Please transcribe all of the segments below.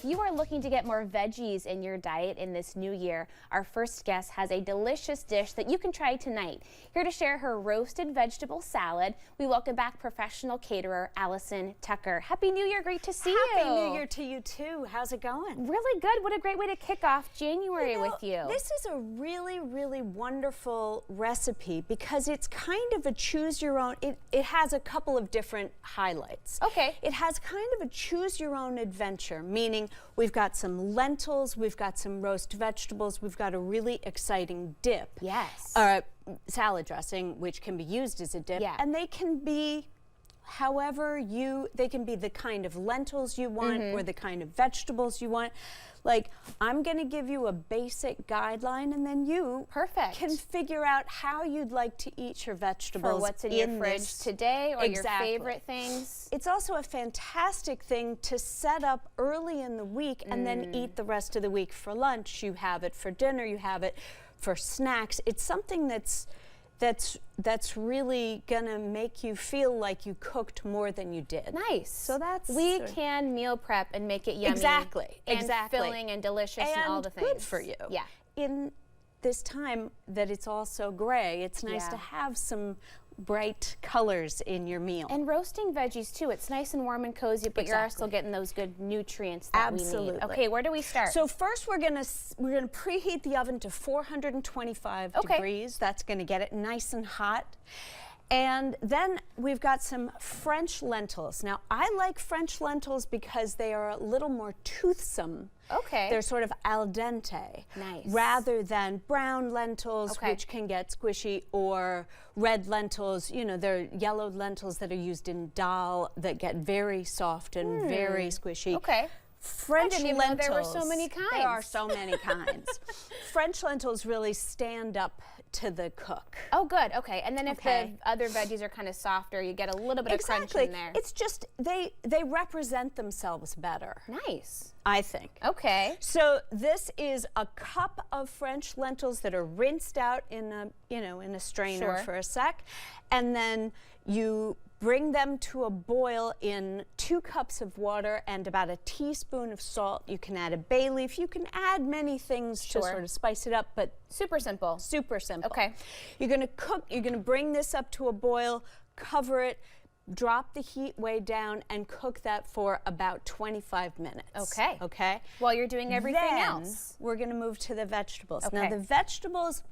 If you are looking to get more veggies in your diet in this new year, our first guest has a delicious dish that you can try tonight. Here to share her roasted vegetable salad, we welcome back professional caterer Alison Tucker. Happy New Year, great to see you. Happy New Year to you too. How's it going? Really good. What a great way to kick off January with you. This is a really, really wonderful recipe because it's kind of a choose your own, it has a couple of different highlights. Okay. It has kind of a choose your own adventure, meaning we've got some lentils, we've got some roast vegetables, we've got a really exciting dip. Yes. Salad dressing, which can be used as a dip. Yeah. And they can be they can be the kind of lentils you want or the kind of vegetables you want. Like, I'm going to give you a basic guideline, and then you can figure out how you'd like to eat your vegetables. For what's in your fridge today, or your favorite things. It's also a fantastic thing to set up early in the week and then eat the rest of the week for lunch. You have it for dinner, you have it for snacks. It's something that's really gonna make you feel like you cooked more than you did. Nice. So we can meal prep and make it yummy. Exactly. And filling and delicious and all the things. Good for you. Yeah. In this time that it's all so gray, it's nice to have some bright colors in your meal. And roasting veggies too. It's nice and warm and cozy, but you're still getting those good nutrients that we need. Okay, where do we start? So first we're gonna preheat the oven to 425 degrees. That's gonna get it nice and hot. And then we've got some French lentils. Now, I like French lentils because they are a little more toothsome. Okay. They're sort of al dente. Nice. Rather than brown lentils, which can get squishy, or red lentils. You know, they're yellow lentils that are used in dal that get very soft and very squishy. Okay. French lentils. Know there were so many kinds. There are so many kinds. French lentils really stand up to the cook. Oh, good. Okay. And then if the other veggies are kind of softer, you get a little bit of crunch in there. It's just they represent themselves better. Nice. I think. Okay. So this is a cup of French lentils that are rinsed out in a strainer for a sec, and then you bring them to a boil in 2 cups of water and about a teaspoon of salt. You can add a bay leaf. You can add many things to sort of spice it up, but super simple. Super simple. Okay. You're going to cook, you're going to bring this up to a boil, cover it, drop the heat way down, and cook that for about 25 minutes. Okay. Okay? While you're doing everything Then else. We're going to move to the vegetables. Okay. Now, the vegetables,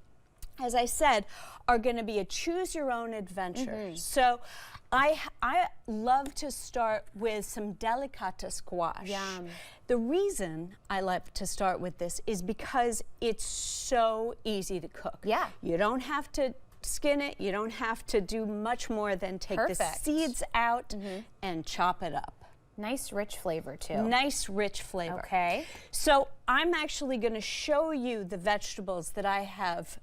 as I said, are going to be a choose-your-own adventure. So I love to start with some delicata squash. Yum. The reason I like to start with this is because it's so easy to cook. Yeah. You don't have to skin it. You don't have to do much more than take the seeds out and chop it up. Nice rich flavor too. Nice rich flavor. Okay. So I'm actually going to show you the vegetables that I have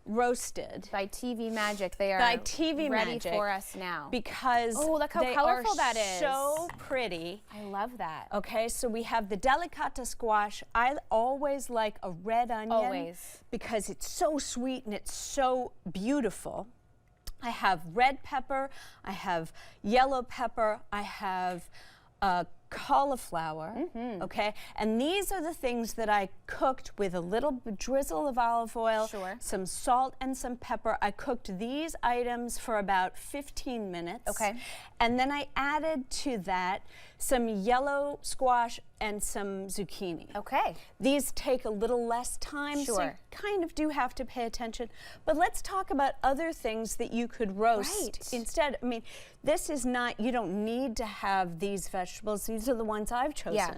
roasted. By TV magic, they are ready for us now. Because look how colorful that is. So pretty. I love that. Okay, so we have the delicata squash. I always like a red onion. Always. Because it's so sweet and it's so beautiful. I have red pepper, I have yellow pepper, I have cauliflower, okay? And these are the things that I cooked with a little drizzle of olive oil, some salt and some pepper. I cooked these items for about 15 minutes. Okay. And then I added to that some yellow squash and some zucchini. Okay. These take a little less time, so you kind of do have to pay attention. But let's talk about other things that you could roast instead. I mean, this is not, you don't need to have these vegetables. These are the ones I've chosen. Yeah.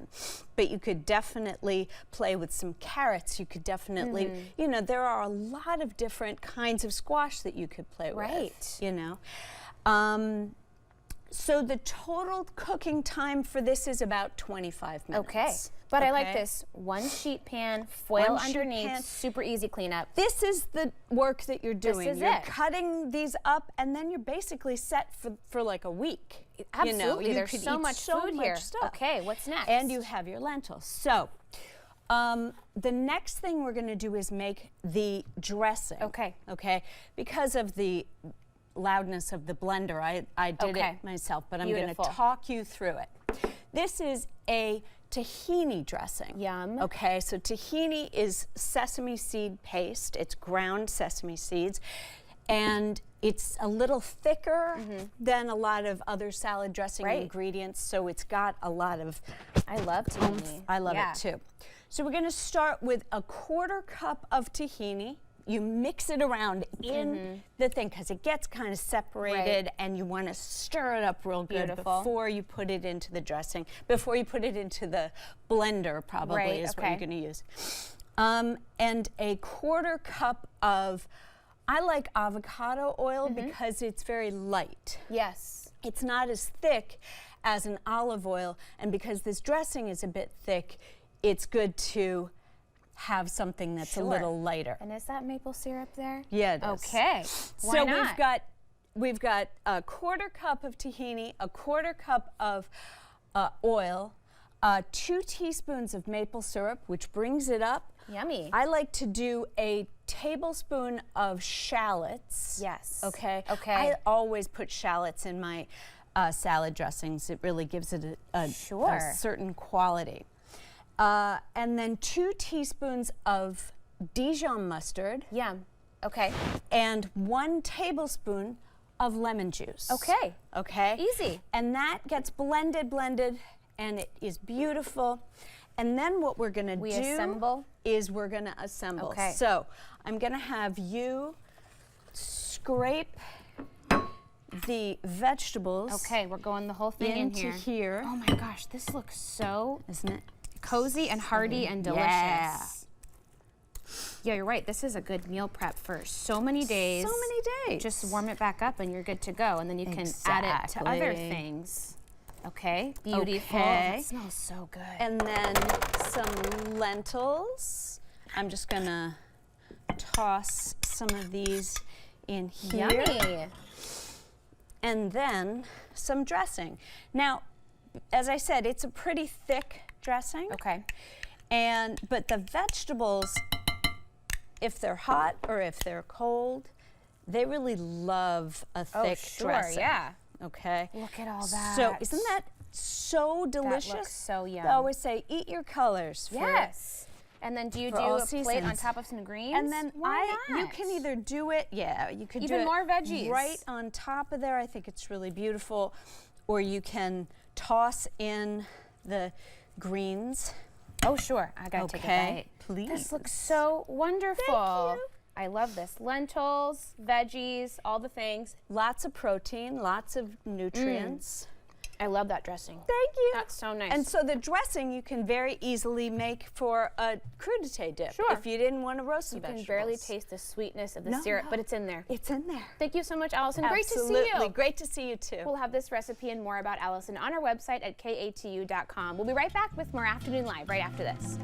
But you could definitely play with some carrots. You could definitely, you know, there are a lot of different kinds of squash that you could play with, you know. So the total cooking time for this is about 25 minutes. Okay. But I like this. 1 sheet pan, foil underneath, super easy cleanup. This is the work that you're doing. This is you're cutting these up, and then you're basically set for like a week. Absolutely. You know, there's so much food here. Okay, what's next? And you have your lentils. So the next thing we're going to do is make the dressing. Okay. Okay. Because of the loudness of the blender, I did it myself, but I'm going to talk you through it. This is a tahini dressing. Yum. Okay, so tahini is sesame seed paste. It's ground sesame seeds. And it's a little thicker than a lot of other salad dressing ingredients, so it's got a lot of I love tahini. I love it too. So we're going to start with a 1/4 cup of tahini. You mix it around in the thing because it gets kind of separated, and you want to stir it up real good before you put it into the dressing, before you put it into the blender probably is what you're going to use. And a 1/4 cup of, I like avocado oil because it's very light. Yes. It's not as thick as an olive oil, and because this dressing is a bit thick, it's good to have something that's a little lighter. And is that maple syrup there? Yeah, it is. Okay. Why so not? we've got a 1/4 cup of tahini, a 1/4 cup of oil, 2 teaspoons of maple syrup, which brings it up. Yummy. I like to do a tablespoon of shallots. Yes. Okay. Okay. I always put shallots in my salad dressings. It really gives it a certain quality. And then 2 teaspoons of Dijon mustard. Yum. Okay. And 1 tablespoon of lemon juice. Okay. Okay. Easy. And that gets blended, and it is beautiful. And then what we're going to do is we're going to assemble. Okay. So I'm going to have you scrape the vegetables. Okay, we're going the whole thing into here. Oh my gosh, this looks so Isn't it? cozy and hearty and delicious. Yeah. Yeah, you're right. This is a good meal prep for so many days. So many days. Just warm it back up and you're good to go. And then you can add it to other things. Okay, beautiful. Okay. That smells so good. And then some lentils. I'm just going to toss some of these in here. Yummy. And then some dressing. Now, as I said, it's a pretty thick dressing. Okay. But the vegetables, if they're hot or if they're cold, they really love a thick dressing. Yeah. Okay. Look at all that. So isn't that so delicious? That looks so yum. I always say, eat your colors. Yes. And then do you do a plate on top of some greens? And then you can either do it, you could do even more veggies right on top of there. I think it's really beautiful. Or you can toss in the greens. Oh, sure. I gotta take a bite. Please. This looks so wonderful. Thank you. I love this. Lentils, veggies, all the things. Lots of protein, lots of nutrients. I love that dressing. Thank you. That's so nice. And so the dressing you can very easily make for a crudité dip. Sure. If you didn't want to roast the you vegetables. can barely taste the sweetness of the syrup, but it's in there. It's in there. Thank you so much, Allison. Absolutely. Great to see you. Great to see you too. We'll have this recipe and more about Allison on our website at katu.com. We'll be right back with more Afternoon Live right after this.